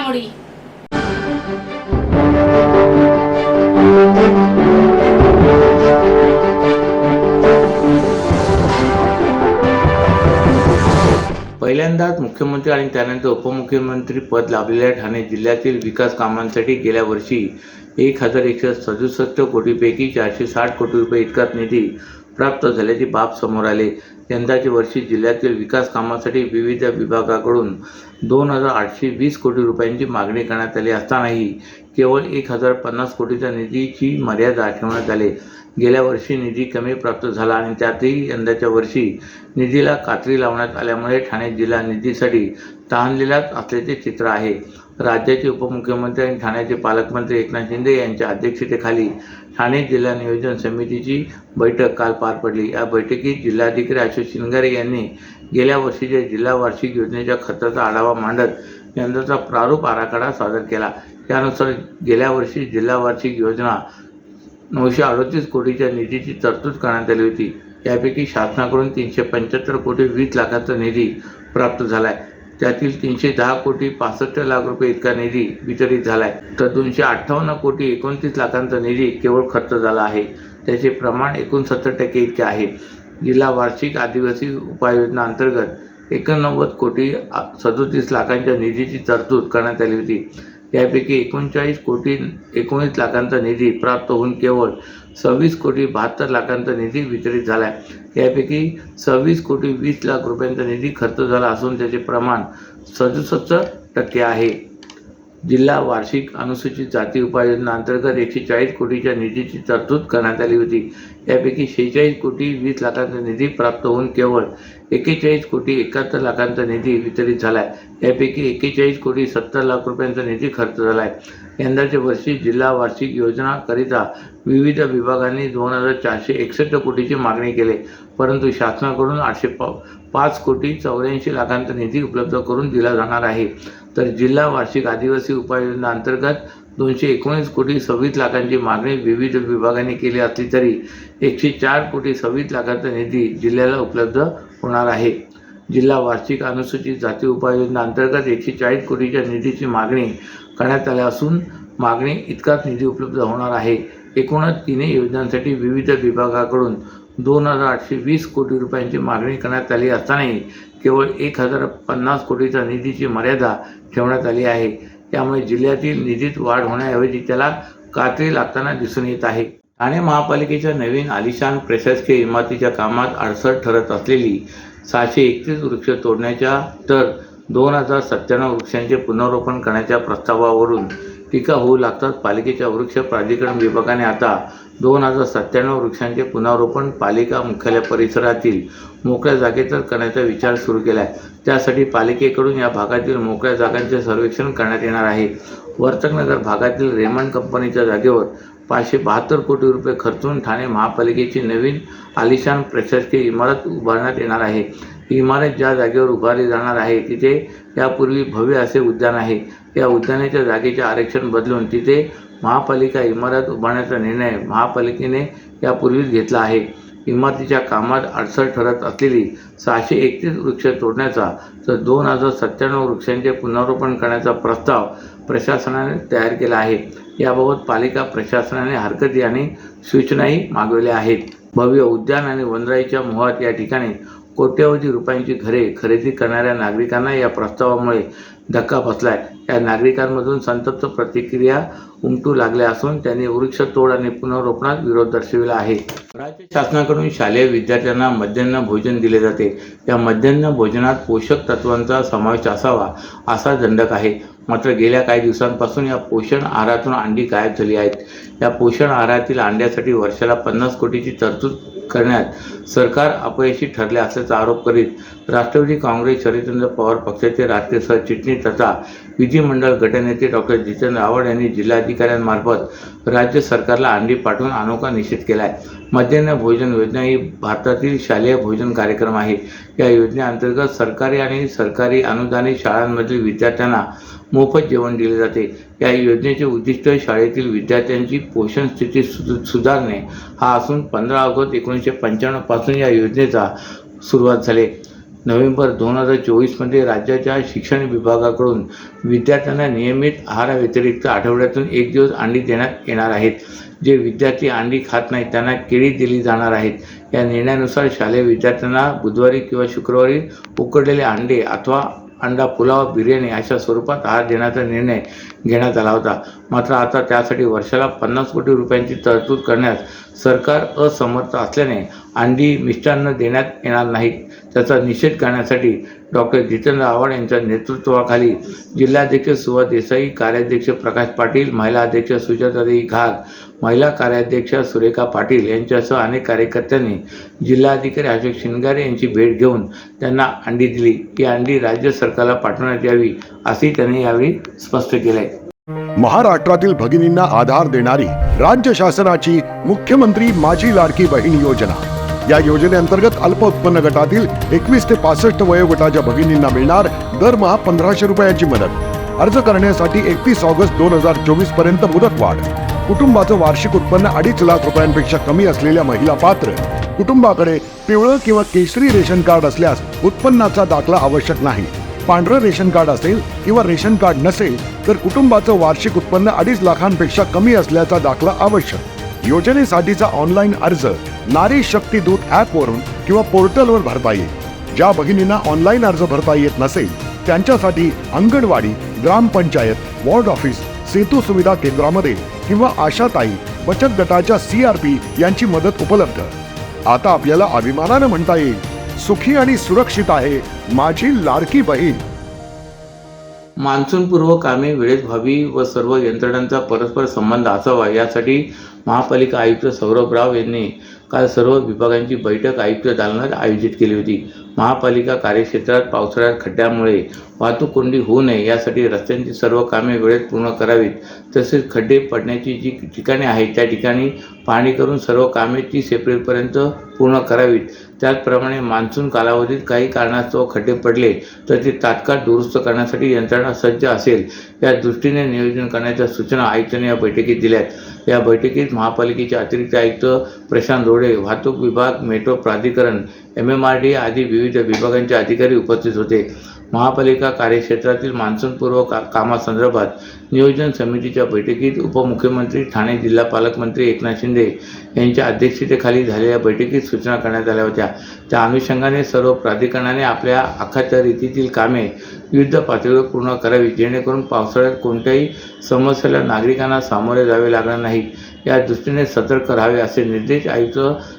घडामोडी. पहिल्यांदाच मुख्यमंत्री आणि त्यानंतर उपमुख्यमंत्री पद लाभलेल्या ठाणे जिल्ह्यातील विकास कामांसाठी गेल्या वर्षी 1167 कोटीपैकी 460 कोटी रुपये इतकाच निधी प्राप्त झाल्याची बाब समोर आली. यंदाच्या वर्षी जिल्ह्यातील विकास कामासाठी विविध विभागाकडून 2820 कोटी रुपयांची मागणी करण्यात आली असतानाही केवळ 1050 कोटीच्या निधीची मर्यादा ठेवण्यात आली. गेल्या वर्षी निधी कमी प्राप्त झाला आणि त्यातही यंदाच्या वर्षी निधीला कात्री लावण्यात आल्यामुळे ठाणे जिल्हा निधीसाठी तहानलेलाच असल्याचे चित्र आहे. राज्याचे उपमुख्यमंत्री आणि ठाण्याचे पालकमंत्री एकनाथ शिंदे यांच्या अध्यक्षतेखाली ठाणे जिल्हा नियोजन समितीची बैठक काल पार पडली. या बैठकीत जिल्हाधिकारी अशोक शिंगारे यांनी गेल्या वर्षीच्या जिल्हा वार्षिक योजनेच्या खर्चाचा आढावा मांडत यंदाचा प्रारूप आराखडा सादर केला. त्यानुसार गेल्या वर्षी जिल्हा वार्षिक योजना 938 कोटीच्या निधीची तरतूद करण्यात आली होती. यापैकी शासनाकडून 375 कोटी 20 लाखांचा निधी प्राप्त झाला आहे. त्यातील 310 कोटी 65 लाख रुपये इतका निधी वितरित झाला आहे, तर 258 कोटी 29 लाखांचा निधी केवळ खर्च झाला आहे. त्याचे प्रमाण 69% इतके आहे. जिल्हा वार्षिक आदिवासी उपाययोजना अंतर्गत 89 कोटी 37 लाखांच्या निधीची तरतूद करण्यात आली होती. यापैकी 39 कोटी 19 लाखांचा निधी प्राप्त होऊन केवळ 26 कोटी 72 लाखांचा निधी वितरित झाला आहे. यापैकी 26 कोटी 20 लाख रुपयांचा निधी खर्च झाला असून त्याचे प्रमाण 67% आहे. जिल्हा वार्षिक अनुसूचित जाती उपाययोजना अंतर्गत 140 कोटीच्या निधीची तरतूद करण्यात आली होती. यापैकी 46 कोटी 20 लाखांचा निधी प्राप्त होऊन केवळ 41 कोटी 71 लाखांचा निधी वितरित झाला आहे. यापैकी 41 कोटी 70 लाख रुपयांचा निधी खर्च झाला आहे. यंदाच्या वर्षी जिल्हा वार्षिक योजनाकरिता विविध विभागांनी 2461 कोटीची मागणी केली, परंतु शासनाकडून 805 कोटी 84 लाखांचा निधी उपलब्ध करून दिला जाणार आहे. तर जिल्हा वार्षिक आदिवासी उपाययोजना अंतर्गत 219 कोटी 26 लाखांची मागणी विविध विभागांनी केली असली तरी 104 कोटी 26 लाखांचा निधी जिल्ह्याला उपलब्ध होणार आहे. जिल्हा वार्षिक अनुसूचित जाती उपाययोजना अंतर्गत 140 कोटीच्या निधीची मागणी करण्यात आली असून मागणी इतकाच निधी उपलब्ध होणार आहे. एकूणच तिन्ही योजनांसाठी विविध विभागाकडून 2820 कोटी रुपयांची मागणी करण्यात आली असतानाही केवळ 1050 कोटीच्या निधीची मर्यादा ठेवण्यात आली आहे. त्यामुळे जिल्ह्यातील निधीत वाढ होण्याऐवजी त्याला कात्री लागताना दिसून येत आहे. ठाणे महापालिकेच्या नवीन आलिशान प्रशासकीय इमारतीच्या कामात अडसर ठरत असलेली 631 वृक्ष तोडण्याच्या तर 2097 वृक्षांचे पुनर्रोपण करण्याच्या प्रस्तावावरून टीका होऊ लागतात. पालिकेच्या वृक्ष प्राधिकरण विभागाने आता 2097 वृक्षांचे पुनर्रोपण पालिका मुख्यालय परिसरातील मोकळ्या जागेतच करण्याचा विचार सुरू केला आहे. त्यासाठी पालिकेकडून या भागातील मोकळ्या जागांचे सर्वेक्षण करण्यात येणार आहे. वर्तकनगर भागातील रेमंड कंपनीच्या जागेवर 572 कोटी रुपये खर्चून ठाणे महापालिकेची नवीन आलिशान प्रशासकीय इमारत उभारण्यात येणार आहे. ही इमारत ज्या जागेवर उभारली जाणार आहे तिथे यापूर्वी भव्य असे उद्यान आहे. या उद्यानाच्या जागेचे आरक्षण बदलून तिथे महापालिका इमारत उभारण्याचा निर्णय महापालिकेने यापूर्वीच घेतला आहे. इमारतीच्या कामात अडसर ठरत असलेली 631 वृक्ष तोडण्याचा तर 2097 वृक्षांचे पुनर्रोपण करण्याचा प्रस्ताव प्रशासनाने तयार केला आहे. याबाबत पालिका प्रशासनाने हरकती आणि सूचनाही मागवल्या आहेत. भव्य उद्यान आणि वनराईच्या मोहात या ठिकाणी कोट्यवधी रुपयांची घरे खरेदी करणाऱ्या नागरिकांना या प्रस्तावामुळे धक्का बसलाय. या नागरिकांमधून संतप्त प्रतिक्रिया उमटू लागल्या असून त्यांनी वृक्षतोड आणि पुनर्रोपणास विरोध दर्शविला आहे. राज्य शासनाकडून शालेय विद्यार्थ्यांना मध्यान्ह भोजन दिले जाते. या मध्यान्ह भोजनात पोषक तत्वांचा समावेश असावा असा दंडक आहे. मात्र गेल्या काही दिवसांपासून या पोषण आहारातून अंडी गायब झाली आहेत. या पोषण आहारातील अंड्यासाठी वर्षाला 50 कोटीची तरतूद करण्यात सरकार अपयशी ठरले असल्याचा आरोप करीत राष्ट्रवादी काँग्रेस शरदचंद्र पवार पक्षाचे राष्ट्रीय सरचिटणीस तथा विधिमंडळ गटनेते डॉक्टर जितेंद्र आव्हाड यांनी जिल्हाधिकाऱ्यांमार्फत राज्य सरकारला अंडी पाठवून अनोखा निषेध केला आहे. मध्यान्ह भोजन योजना ही भारतातील शालेय भोजन कार्यक्रम आहे. या योजनेअंतर्गत सरकारी आणि सरकारी अनुदानित शाळांमधील विद्यार्थ्यांना मोफत जेवण दिले जाते. या योजनेचे उद्दिष्ट शाळेतील विद्यार्थ्यांची पोषण स्थिती सुधारणे हा असून 15 ऑगस्ट 1995 पासून या योजनेचा सुरुवात झाली. नोव्हेंबर 2024मध्ये राज्याच्या शिक्षण विभागाकडून विद्यार्थ्यांना नियमित आहाराव्यतिरिक्त आठवड्यातून 1 दिवस अंडी देण्यात येणार आहेत. जे विद्यार्थी अंडी खात नाहीत त्यांना केळी दिली जाणार आहेत. या निर्णयानुसार शालेय विद्यार्थ्यांना बुधवारी किंवा शुक्रवारी उकडलेले अंडे अथवा अंडा पुलाव, बिर्याणी अशा स्वरूपात आहार देण्याचा निर्णय घेण्यात आला होता. मात्र आता त्यासाठी वर्षाला 50 कोटी रुपयांची तरतूद करण्यास सरकार असमर्थ असल्याने अंडी, मिष्टान्न देण्यात येणार नाहीत. त्याचा निषेध करण्यासाठी डॉक्टर जितेंद्र आव्हाड यांच्या नेतृत्वाखाली जिल्हाध्यक्ष सुभाष देसाई, कार्याध्यक्ष प्रकाश पाटील, महिला अध्यक्ष सुजातादेवी घाग, महिला कार्याध्यक्षा सुरेखा पाटील यांच्यासह अनेक कार्यकर्त्यांनी जिल्हाधिकारी अशोक शिंगारे यांची भेट घेऊन त्यांना अंडी दिली. ही अंडी राज्य सरकारला पाठवण्यात यावी असेही त्यांनी यावेळी स्पष्ट केले. महाराष्ट्रातील भगिनींना आधार देणारी राज्य शासनाची मुख्यमंत्री माझी लाडकी बहीण योजना. या योजनेअंतर्गत अल्प उत्पन्न गटातील 21 ते 65 वयोगटाच्या भगिनींना मिळणार दरमहा 1500 रुपयांची मदत. अर्ज करण्यासाठी 31 ऑगस्ट 2024 पर्यंत मुदतवाढ. कुटुंबाचं वार्षिक उत्पन्न 2.5 लाख रुपयांपेक्षा कमी असलेल्या महिला पात्र. कुटुंबाकडे पिवळं किंवा केशरी रेशन कार्ड असल्यास उत्पन्नाचा दाखला आवश्यक नाही. पांढरं रेशन कार्ड असेल किंवा रेशन कार्ड नसेल तर कुटुंबाचं वार्षिक उत्पन्न 2.5 लाखांपेक्षा कमी असल्याचा दाखला आवश्यक. योजनेसाठीचा ऑनलाईन अर्ज नारी शक्ती दूत ॲपवरून किंवा पोर्टलवर भरता येईल. ज्या भगिनींना ऑनलाईन अर्ज भरता येत नसेल त्यांच्यासाठी अंगणवाडी, ग्रामपंचायत, वॉर्ड ऑफिस, सेतू सुविधा केंद्रामध्ये किंवा आशाताई बचत गटाच्या CRP यांची मदत उपलब्ध. आता आपल्याला अभिमानानं म्हणता येईल, सुखी आणि सुरक्षित आहे माझी लाडकी बहीण. मान्सूनपूर्व कामे वेळेत व्हावी व सर्व यंत्रणांचा परस्पर संबंध असावा यासाठी महापालिका आयुक्त सौरभ राव यांनी काल सर्व विभागांची बैठक आयुक्त दालनात आयोजित केली होती. महापालिका कार्यक्षेत्रात पावसाळ्यात खड्ड्यामुळे वाहतूक कोंडी होऊ नये यासाठी रस्त्यांची सर्व कामे वेळेत पूर्ण करावीत. तसेच खड्डे पडण्याची जी ठिकाणे आहेत त्या ठिकाणी पाहणी करून सर्व कामे 30 एप्रिलपर्यंत पूर्ण करावीत. त्याचप्रमाणे मान्सून कालावधीत काही कारणास्तव खड्डे पडले तर ते तात्काळ दुरुस्त करण्यासाठी यंत्रणा सज्ज असेल या दृष्टीने नियोजन करण्याच्या सूचना आयुक्तांनी या बैठकीत दिल्यात. या बैठकीत महापालिकेचे अतिरिक्त आयुक्त प्रशांत रोडे, वाहतूक विभाग, मेट्रो प्राधिकरण, MMRD आदी विविध विभागांचे अधिकारी उपस्थित होते. महापालिका कार्यक्षेत्रातील मान्सूनपूर्व कामासंदर्भात नियोजन समितीच्या बैठकीत उपमुख्यमंत्री, ठाणे जिल्हा पालकमंत्री एकनाथ शिंदे यांच्या अध्यक्षतेखाली झालेल्या बैठकीत सूचना करण्यात आल्या होत्या. त्या अनुषंगाने सर्व प्राधिकरणाने आपल्या आखाच्या रीतीतील कामे युद्ध पातळीवर पूर्ण करावी जेणेकरून पावसाळ्यात कोणत्याही समस्येला नागरिकांना सामोरे जावे लागणार नाही या दृष्टीने सतर्क राहावे असे निर्देश आयुक्त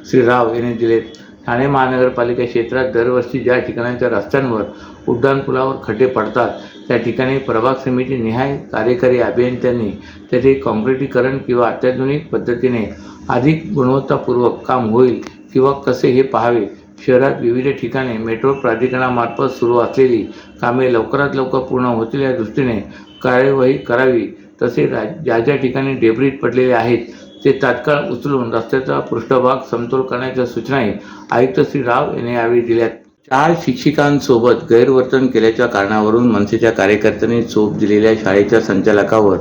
श्री राव यांनी दिलेत. ठाणे महानगरपालिका क्षेत्रात दरवर्षी ज्या ठिकाणांच्या रस्त्यांवर, उड्डाणपुलावर खड्डे पडतात त्या ठिकाणी प्रभाग समिती निहाय कार्यकारी अभियंत्यांनी त्याचे काँक्रिटीकरण किंवा अत्याधुनिक पद्धतीने अधिक गुणवत्तापूर्वक काम होईल किंवा कसे हे पाहावे. शहरात विविध ठिकाणी मेट्रो प्राधिकरणामार्फत सुरू असलेली कामे लवकरात लवकर पूर्ण होतील या दृष्टीने कार्यवाही करावी. तसेच ज्या ज्या ठिकाणी डेब्रिज पडलेले आहेत ते तात्काळ उचलून रस्त्याचा पृष्ठभाग समतोल करण्याच्या सूचनाही आयुक्त श्री राव यांनी यावेळी दिल्यात. 4 शिक्षिकांसोबत गैरवर्तन केल्याच्या कारणावरून मनसेच्या कार्यकर्त्यांनी चोप दिलेल्या शाळेच्या संचालकावर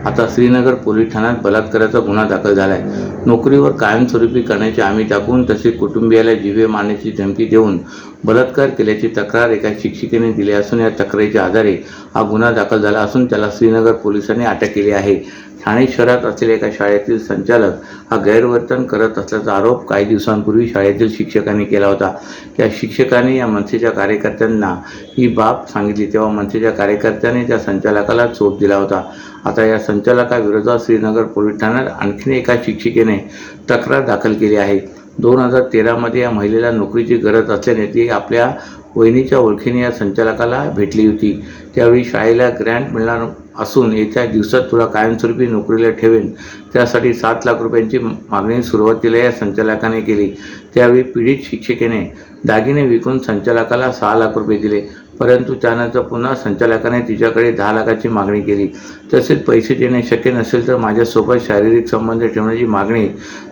आता श्रीनगर पोलीस ठाण्यात बलात्काराचा गुन्हा दाखल झाला आहे. नोकरीवर कायमस्वरूपी करण्याची हमी टाकून तसेच कुटुंबियाला जीवे मारण्याची धमकी देऊन बलात्कार केल्याची तक्रार एका शिक्षिकेने दिली असून या तक्रारीच्या आधारे हा गुन्हा दाखल झाला असून त्याला श्रीनगर पोलिसांनी अटक केली आहे. ठाणे शहरात असलेल्या एका शाळेतील संचालक हा गैरवर्तन करत असल्याचा आरोप काही दिवसांपूर्वी शाळेतील शिक्षकांनी केला होता. या शिक्षकांनी या मनसेच्या कार्यकर्त्यांना ही बाब सांगितली तेव्हा मनसेच्या कार्यकर्त्यांनी त्या संचालकाला चोप दिला होता. आता या संचालकाविरोधात श्रीनगर पोलीस ठाण्यात आणखी एका शिक्षिकेने तक्रार दाखल केली आहे. 2013मध्ये या महिलेला नोकरीची गरज असल्याने ती आपल्या वहिनीच्या ओळखीने या संचालकाला भेटली होती. त्यावेळी शाळेला ग्रँट मिळणार असून येत्या दिवसात तुला कायमस्वरूपी नोकरीला ठेवेन त्यासाठी 7 लाख रुपयांची मागणी सुरुवातीला या संचालकाने केली. त्यावेळी पीडित शिक्षिकेने दागिने विकून संचालकाला 6 लाख रुपये दिले. परंतु त्यानंतर पुन्हा संचालकाने तिच्याकडे 10 लाखाची मागणी केली. तसेच पैसे देणे शक्य नसेल तर माझ्यासोबत शारीरिक संबंध ठेवण्याची मागणी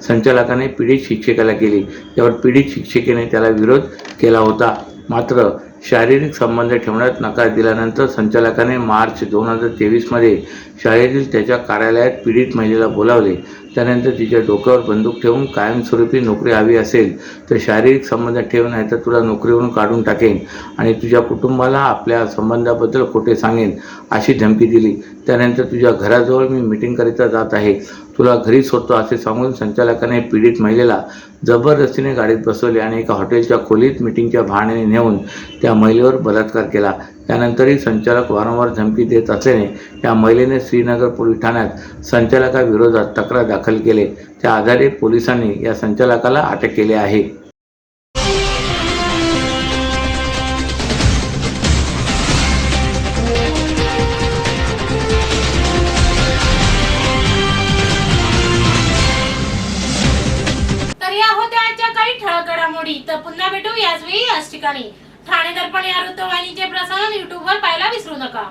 संचालकाने पीडित शिक्षिकेला केली. यावर पीडित शिक्षिकेने त्याला विरोध केला होता. मात्र शारीरिक संबंध ठेवण्यात नकार दिल्यानंतर संचालकाने मार्च 2023मध्ये शाळेतील त्याच्या कार्यालयात पीडित महिलेला बोलावले. त्यानंतर तिच्या डोक्यावर बंदूक ठेवून कायमस्वरूपी नोकरी हवी असेल तर शारीरिक संबंध ठेव, नाही तर तुला नोकरीवरून काढून टाकेन आणि तुझ्या कुटुंबाला आपल्या संबंधाबद्दल खोटे सांगेन अशी धमकी दिली. त्यानंतर तुझ्या घराजवळ मी मीटिंगकरिता जात आहे, तुला घरी सोडतो असे सांगून संचालकाने पीडित महिलेला जबरदस्तीने गाडीत बसवले आणि एका हॉटेलच्या खोलीत मीटिंगच्या बहाण्याने नेऊन त्या महिलेवर बलात्कार केला. त्यानंतरही संचालक वारंवार धमकी देत असल्याने या महिलेने श्रीनगर पोलीस ठाण्यात संचालकाविरोधात तक्रार दाखल केली. त्या आधारे पोलिसांनी या संचालकाला अटक केली आहे. तर या होत्या आजच्या काही ठळक घडामोडी. तर पुन्हा भेटू याच वेळी याच ठिकाणी. ठाणे दर्पण या वृत्तवाहिनीचे प्रसारण YouTube वर पाहायला विसरू नका.